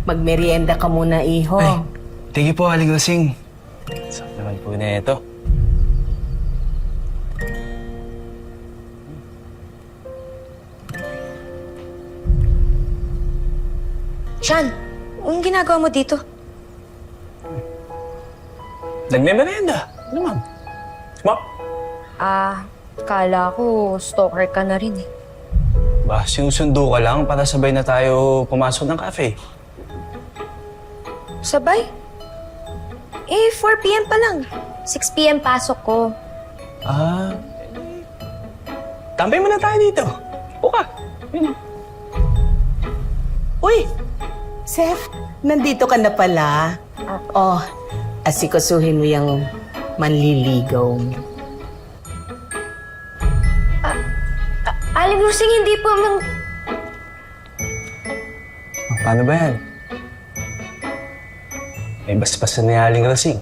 Magmerienda ka muna, iho. Ay, thank you po, Aling Rosing. Sarap naman po na ito. Sean, anong ginagawa mo dito? Nagme-merienda. Ano ma'am? Ma? Kala ko stalker ka na rin eh. Ba, sinusundo ka lang para sabay na tayo pumasok ng cafe. Sabay? 4 p.m. pa lang. 6 p.m. pasok ko. Tampay muna tayo dito. Buka. Yun. Uy! Seth, nandito ka na pala. Oh, asikasuhin mo yung manliligaw mo. Aling Rosing, hindi po Paano ba yan? May basbasan na yung Aling Rosing.